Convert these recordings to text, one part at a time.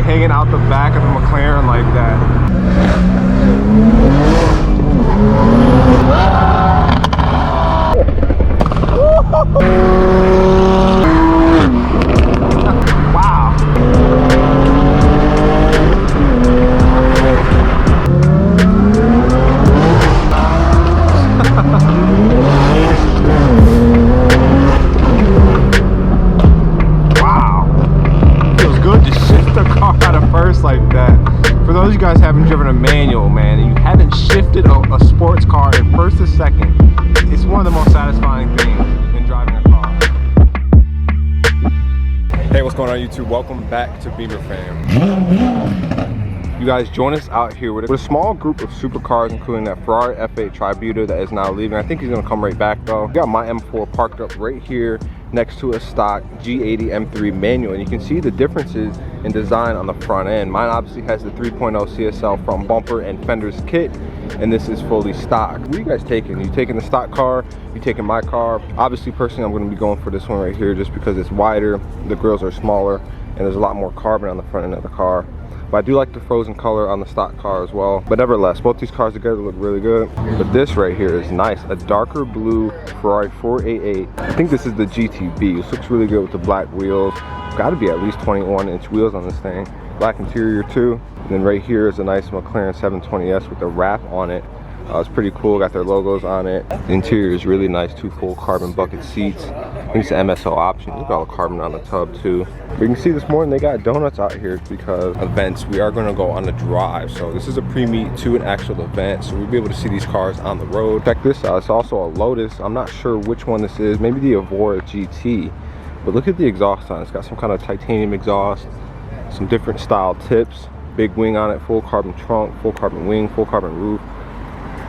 hanging out the back of the McLaren like that. Wow. Like that. For those of you guys who haven't driven a manual, man, and you haven't shifted a sports car in first to second, it's one of the most satisfying things in driving a car. Hey, what's going on YouTube? Welcome back to Beamer Fam. You guys join us out here with a small group of supercars, including that Ferrari F8 Tributa that is now leaving. I think he's gonna come right back though. We got my M4 parked up right here next to a stock G80 M3 manual, and you can see the differences in design on the front end. Mine obviously has the 3.0 CSL front bumper and fenders kit, and this is fully stock. What are you guys taking? You taking the stock car? You taking my car? Obviously, personally, I'm going to be going for this one right here just because it's wider, the grills are smaller, and there's a lot more carbon on the front end of the car. But I do like the frozen color on the stock car as well. But nevertheless, both these cars together look really good. But this right here is nice. A darker blue Ferrari 488. I think this is the GTB. This looks really good with the black wheels. Got to be at least 21-inch wheels on this thing. Black interior too. And then right here is a nice McLaren 720S with a wrap on it. It's pretty cool, got their logos on it. The interior is really nice, 2 full carbon bucket seats. I think it's the MSO option. Look at all the carbon on the tub too. But you can see this morning they got donuts out here because events. We are going to go on a drive. So this is a pre-meet to an actual event. So we'll be able to see these cars on the road. Check this out, it's also a Lotus. I'm not sure which one this is, maybe the Evora GT. But look at the exhaust on it. It's got some kind of titanium exhaust, some different style tips, big wing on it, full carbon trunk, full carbon wing, full carbon roof.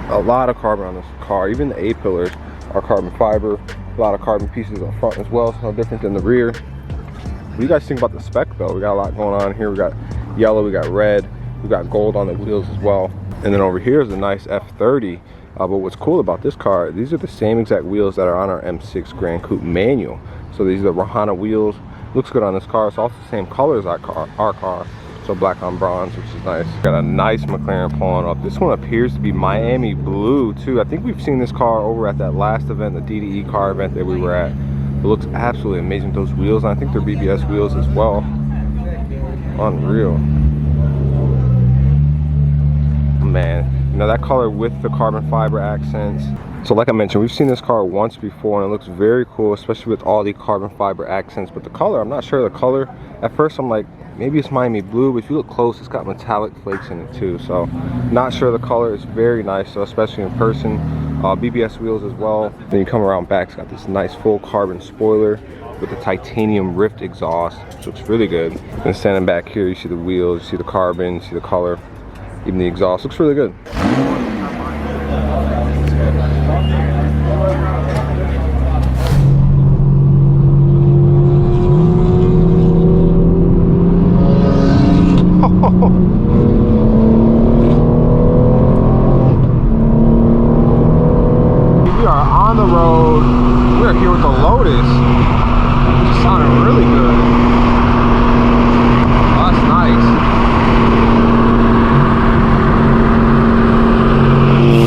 A lot of carbon on this car. Even the A-pillars are carbon fiber. A lot of carbon pieces up front as well, so no different than the rear. What do you guys think about the spec though? We got a lot going on here. We got yellow, we got red, we got gold on the wheels as well. And then over here is a nice F30. But what's cool about this car, these are the same exact wheels that are on our M6 Grand Coupe manual. So these are the Rahana wheels. Looks good on this car. It's also the same color as our car. So black on bronze, which is nice. Got a nice McLaren pulling up. This one appears to be Miami blue too. I think we've seen this car over at that last event, the DDE car event that we were at. It looks absolutely amazing, those wheels. And I think they're BBS wheels as well. Unreal. Man, you know, that color with the carbon fiber accents. So like I mentioned, we've seen this car once before and it looks very cool, especially with all the carbon fiber accents. But the color, I'm not sure the color. At first I'm like, maybe it's Miami blue, but if you look close, it's got metallic flakes in it too. So not sure the color is very nice, so especially in person. BBS wheels as well. Then you come around back, it's got this nice full carbon spoiler with the titanium rift exhaust, which looks really good. And standing back here, you see the wheels, you see the carbon, you see the color, even the exhaust looks really good. We are on the road. We're here with the Lotus, which is sounding really good. Oh, that's nice.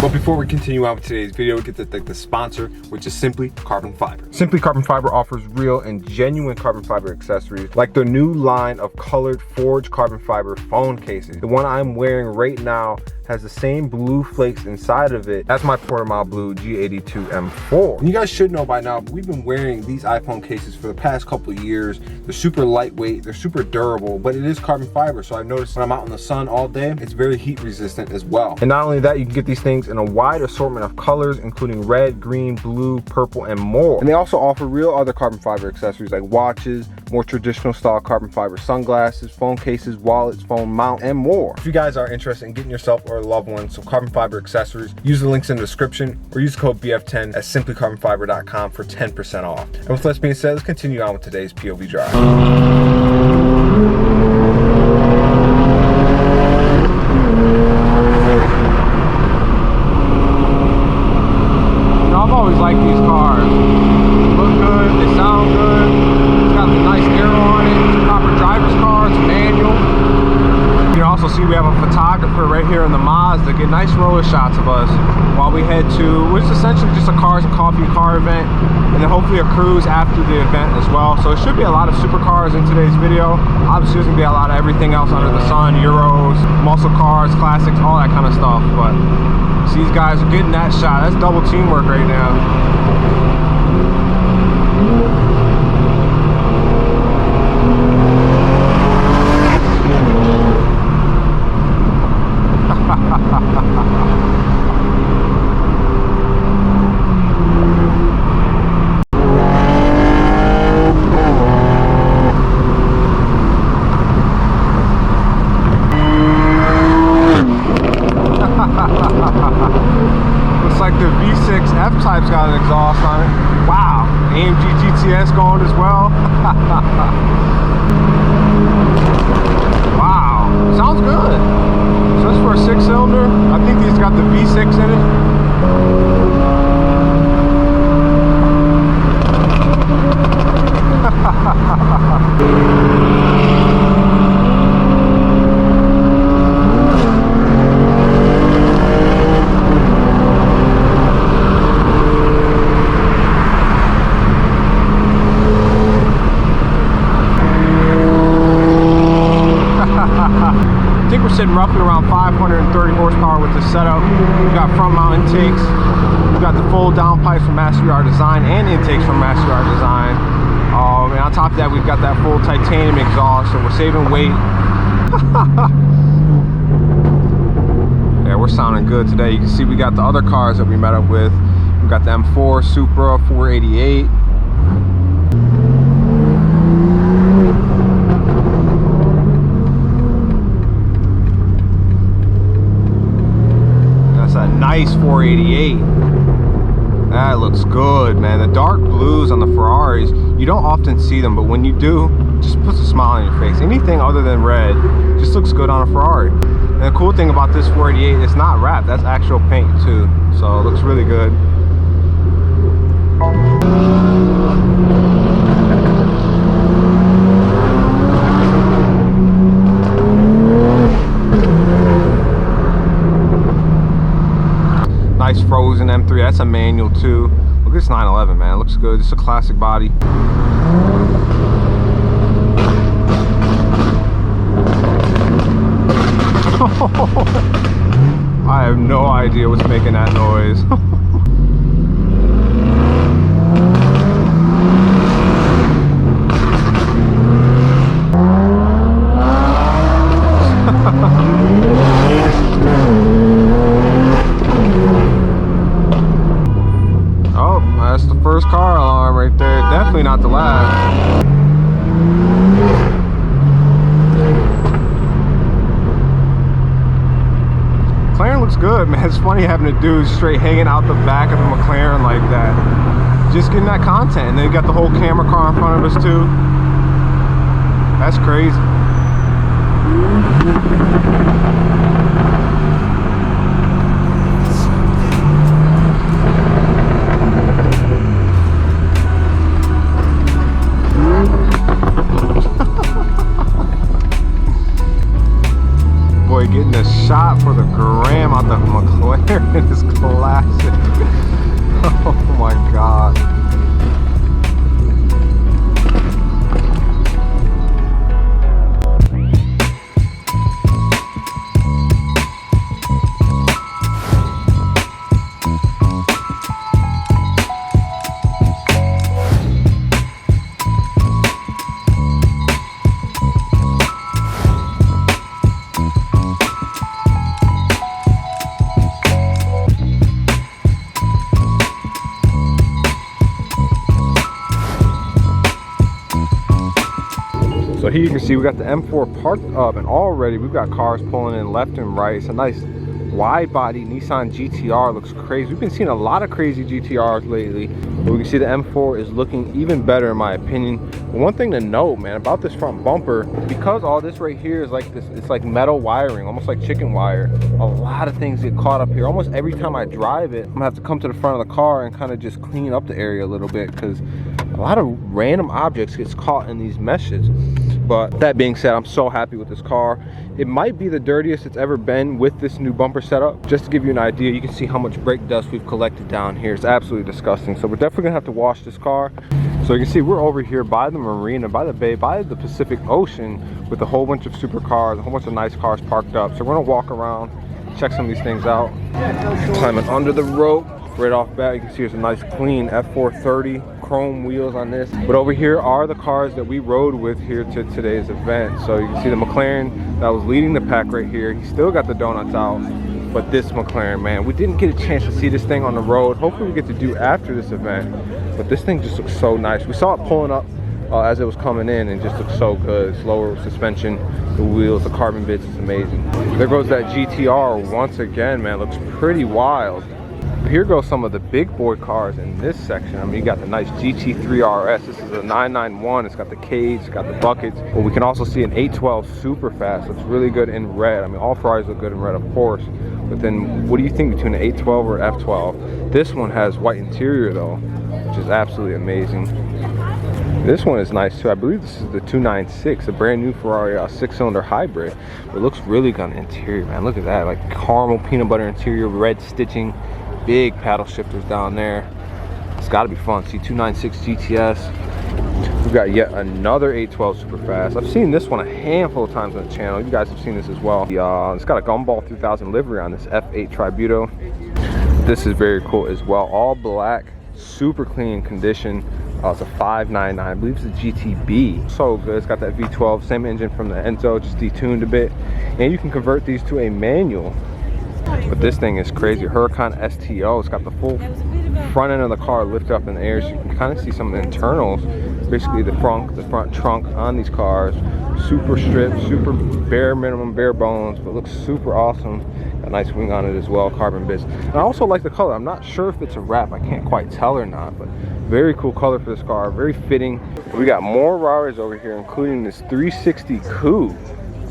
But before we continue on with today's video, we get to thank the sponsor, which is Simply Carbon Fiber. Simply Carbon Fiber offers real and genuine carbon fiber accessories, like their new line of colored forged carbon fiber phone cases. The one I'm wearing right now has the same blue flakes inside of it as my quarter mile blue G82 M4. And you guys should know by now, but we've been wearing these iPhone cases for the past couple of years. They're super lightweight, they're super durable, but it is carbon fiber. So I've noticed when I'm out in the sun all day, it's very heat resistant as well. And not only that, you can get these things in a wide assortment of colors, including red, green, blue, purple, and more. And they also offer real other carbon fiber accessories like watches, more traditional style carbon fiber sunglasses, phone cases, wallets, phone mount, and more. If you guys are interested in getting yourself or a loved one some carbon fiber accessories, use the links in the description or use code BF10 at simplycarbonfiber.com for 10% off. And with that being said, let's continue on with today's POV drive. I've always liked these cars. They look good, they sound good. It's got the nice arrow on it. It's a proper driver's car, it's manual. also see we have a photographer right here in the Mazda, get nice roller shots of us while we head to, which is essentially just a cars and coffee car event, and then hopefully a cruise after the event as well. So it should be a lot of supercars in today's video. Obviously there's gonna be a lot of everything else under the sun, Euros, muscle cars, classics, all that kind of stuff. But these guys are getting that shot. That's double teamwork right now. Looks like the V6 F-Type's got an exhaust on it. Wow, AMG GTS going as well. Wow, sounds good. So this is for a 6-cylinder. I think he's got the V6 in it. I think we're sitting roughly around 530 horsepower with this setup. We've got front mount intakes. We've got the full downpipes from Mastery Art Design and intakes from Mastery Art Design. And on top of that, we've got that full titanium exhaust, so we're saving weight. Yeah, we're sounding good today. You can see we got the other cars that we met up with. We've got the M4 Supra 488. Nice 488. That looks good, man. The dark blues on the Ferraris, you don't often see them, but when you do, it just puts a smile on your face. Anything other than red just looks good on a Ferrari. And the cool thing about this 488, it's not wrapped, that's actual paint too, so it looks really good. Nice frozen M3, that's a manual too. Look at this 911, man, it looks good. It's a classic body. I have no idea what's making that noise. Oh, that's the first car alarm right there. Definitely not the last. McLaren looks good, man. It's funny having a dude straight hanging out the back of a McLaren like that. Just getting that content. And then you got the whole camera car in front of us too. That's crazy. Boy, getting a shot for the gram out the McLaren is classic. Oh my god. So here you can see we got the M4 parked up, and already we've got cars pulling in left and right. It's a nice wide body Nissan GTR, looks crazy. We've been seeing a lot of crazy GTRs lately, but we can see the M4 is looking even better in my opinion. But one thing to note, man, about this front bumper, because all this right here is like this, it's like metal wiring, almost like chicken wire. A lot of things get caught up here. Almost every time I drive it, I'm gonna have to come to the front of the car and kind of just clean up the area a little bit, because a lot of random objects gets caught in these meshes. But that being said, I'm so happy with this car. It might be the dirtiest it's ever been with this new bumper setup. Just to give you an idea, you can see how much brake dust we've collected down here. It's absolutely disgusting. So we're definitely gonna have to wash this car. So you can see we're over here by the marina, by the bay, by the Pacific Ocean with a whole bunch of supercars, a whole bunch of nice cars parked up. So we're gonna walk around, check some of these things out. Climbing under the rope. Right off the bat, you can see there's a nice clean F430 chrome wheels on this. But over here are the cars that we rode with here to today's event. So you can see the McLaren that was leading the pack right here. He still got the donuts out. But this McLaren, man, we didn't get a chance to see this thing on the road. Hopefully we get to do after this event. But this thing just looks so nice. We saw it pulling up as it was coming in and just looked so good. Slower suspension, the wheels, the carbon bits, it's amazing. There goes that GTR once again, man. Looks pretty wild. Here goes some of the big boy cars in this section. I mean, you got the nice GT3 RS. This is a 991. It's got the cage, it's got the buckets. But we can also see an 812 super fast. Looks really good in red. I mean, all Ferraris look good in red, of course. But then, what do you think between an 812 or F12? This one has white interior though, which is absolutely amazing. This one is nice too. I believe this is the 296, a brand new Ferrari 6-cylinder hybrid. It looks really good on the interior, man. Look at that, like caramel peanut butter interior, red stitching. Big paddle shifters down there. It's got to be fun. See, 296 GTS. We've got yet another 812 super fast. I've seen this one a handful of times on the channel. You guys have seen this as well. It's got a Gumball 3000 livery on this F8 Tributo. This is very cool as well. All black, super clean condition. It's a 599. I believe it's a GTB. So good. It's got that V12, same engine from the Enzo, just detuned a bit. And you can convert these to a manual. But this thing is crazy. Huracan STO. It's got the full front end of the car lifted up in the air, so you can kind of see some of the internals. Basically the front trunk on these cars. Super stripped, super bare minimum, bare bones, but looks super awesome. Got a nice wing on it as well, carbon bits. And I also like the color. I'm not sure if it's a wrap. I can't quite tell or not, but very cool color for this car. Very fitting. We got more Raras over here, including this 360 Coupe.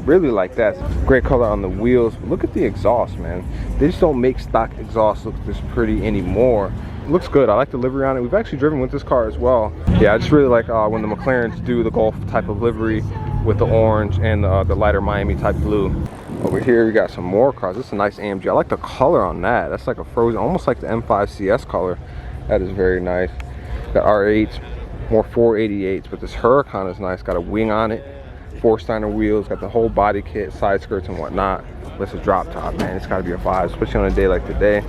Really like that. Great color on the wheels. Look at the exhaust, man. They just don't make stock exhaust look this pretty anymore. It looks good. I like the livery on it. We've actually driven with this car as well. Yeah, I just really like when the McLarens do the Golf type of livery with the orange and the lighter Miami type blue. Over here we got some more cars. This is a nice AMG. I like the color on that. That's like a frozen, almost like the M5 CS color. That is very nice. Got R8s, more 488s, but this Huracan is nice. Got a wing on it. 4-Steiner wheels, got the whole body kit, side skirts and whatnot. This is drop top, man. It's got to be a vibe, especially on a day like today.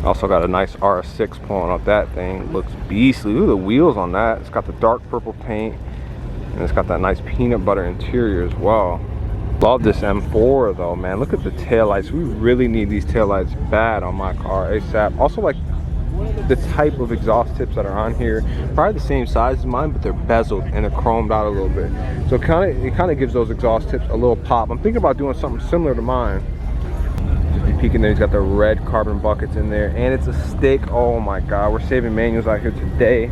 Also got a nice RS6 pulling up that thing. Looks beastly. Look at the wheels on that. It's got the dark purple paint, and it's got that nice peanut butter interior as well. Love this M4 though, man. Look at the taillights. We really need these taillights bad on my car ASAP. Also like the type of exhaust tips that are on here, probably the same size as mine, but they're bezeled and they're chromed out a little bit, so it kind of gives those exhaust tips a little pop. I'm thinking about doing something similar to mine. Just be peeking there. He's got the red carbon buckets in there, and it's a stick. Oh my god, we're saving manuals out here today.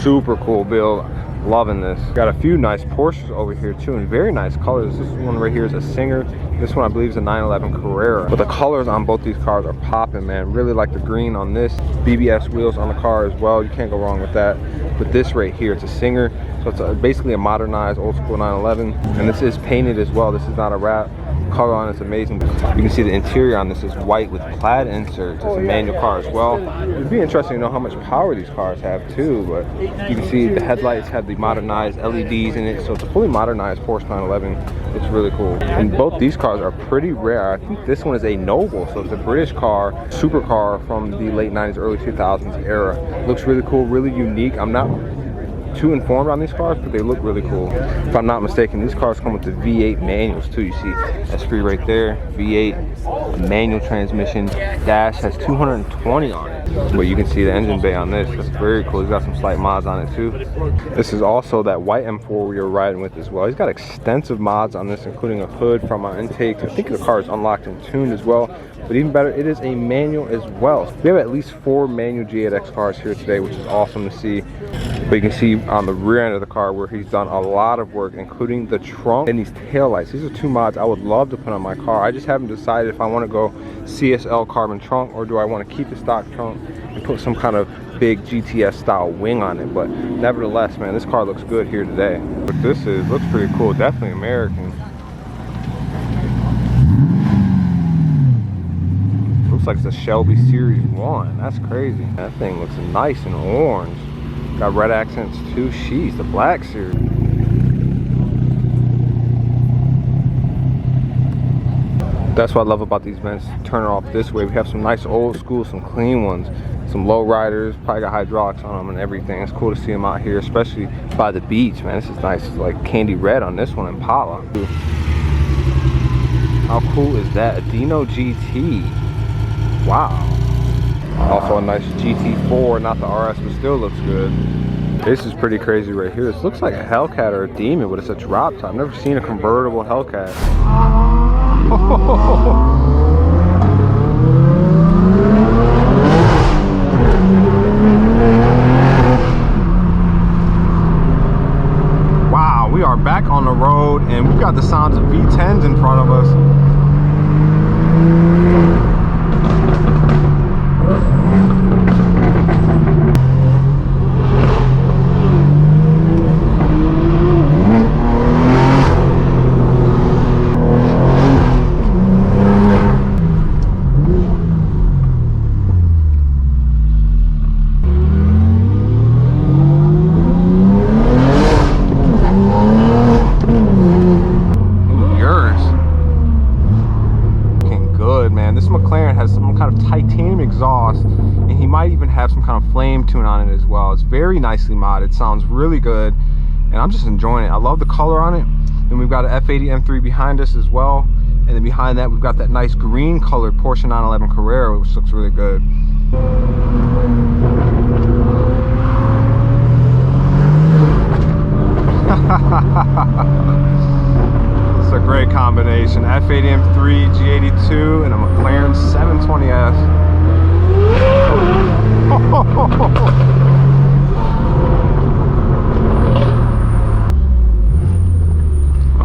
Super cool build. Loving this. Got a few nice Porsches over here too, and very nice colors. This one right here is a Singer. This one I believe is a 911 Carrera. But the colors on both these cars are popping, man. Really like the green on this. BBS wheels on the car as well. You can't go wrong with that. But this right here, it's a Singer, so it's basically a modernized old school 911. And this is painted as well. This is not a wrap. Color on it's amazing. You can see the interior on this is white with plaid inserts. It's a manual car as well. It'd be interesting to know how much power these cars have too, but you can see the headlights have the modernized LEDs in it, so it's a fully modernized Porsche 911. It's really cool. And both these cars are pretty rare. I think this one is a Noble, so it's a British car, supercar from the late 90s, early 2000s era. Looks really cool, really unique. I'm not too informed on these cars, but they look really cool. If I'm not mistaken, these cars come with the V8 manuals too. You see S3 right there, V8, manual transmission. Dash has 220 on it. But you can see the engine bay on this. That's very cool. He's got some slight mods on it too. This is also that white M4 we were riding with as well. He's got extensive mods on this, including a hood from our intake. I think the car is unlocked and tuned as well. But even better, it is a manual as well. We have at least 4 manual G8X cars here today, which is awesome to see. But you can see on the rear end of the car where he's done a lot of work, including the trunk and these taillights. These are 2 mods I would love to put on my car. I just haven't decided if I want to go CSL carbon trunk or do I want to keep the stock trunk and put some kind of big GTS style wing on it, but nevertheless, man, this car looks good here today. What this is, looks pretty cool, definitely American. Looks like it's a Shelby Series 1, that's crazy. That thing looks nice and orange. Got red accents too, sheesh, the black series. That's what I love about these vents. Turn it off this way. We have some nice old school, some clean ones, some low riders, probably got hydraulics on them and everything. It's cool to see them out here, especially by the beach, man. This is nice. It's like candy red on this one, Impala. How cool is that? A Dino GT. Wow. Also a nice GT4, not the RS, but still looks good. This is pretty crazy right here. This looks like a Hellcat or a Demon, but it's a drop top. I've never seen a convertible Hellcat. Wow, we are back on the road and we've got the sounds of V10s in front of us. Exhaust, and he might even have some kind of flame tune on it as well. It's very nicely modded, sounds really good, and I'm just enjoying it. I love the color on it. Then we've got an F80 M3 behind us as well, and then behind that we've got that nice green colored Porsche 911 Carrera, which looks really good. It's a great combination. F80 M3 G82 and a McLaren 720S.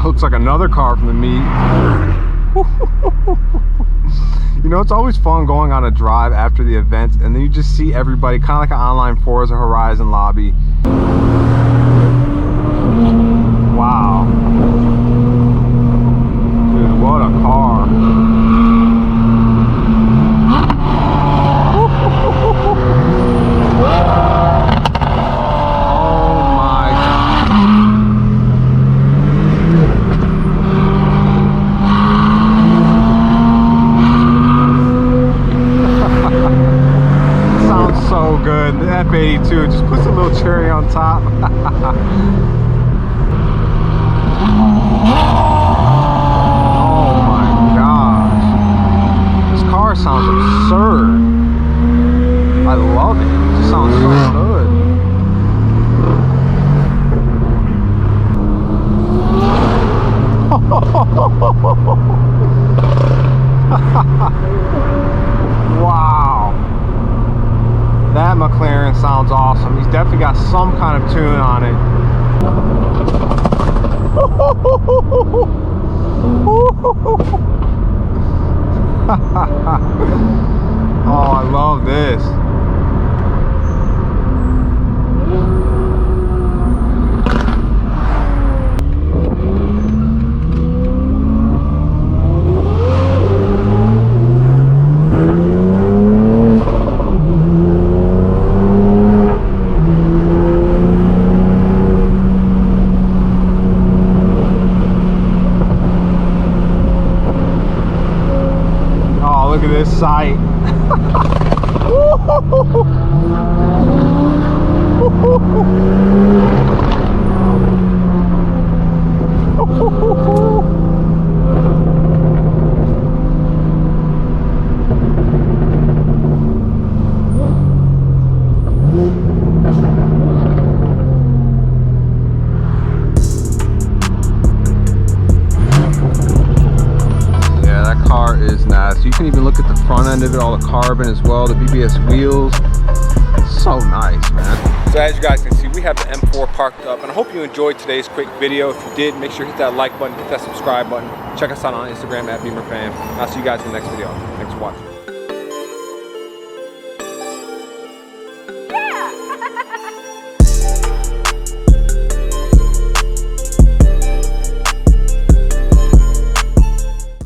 Looks like another car from the meet. You know, it's always fun going on a drive after the event, and then you just see everybody, kind of like an online Forza Horizon lobby. Wow. Dude, what a car. Good. The F82 just puts a little cherry on top. Oh my gosh. This car sounds absurd. I love it. It just sounds so good. Wow. That McLaren sounds awesome. He's definitely got some kind of tune on it. Oh, I love this. Look at this sight. You can even look at the front end of it, all the carbon as well, the BBS wheels. So nice, man. So as you guys can see, we have the M4 parked up, and I hope you enjoyed today's quick video. If you did, make sure to hit that like button, hit that subscribe button. Check us out on Instagram at BeamerFam. I'll see you guys in the next video. Thanks for watching.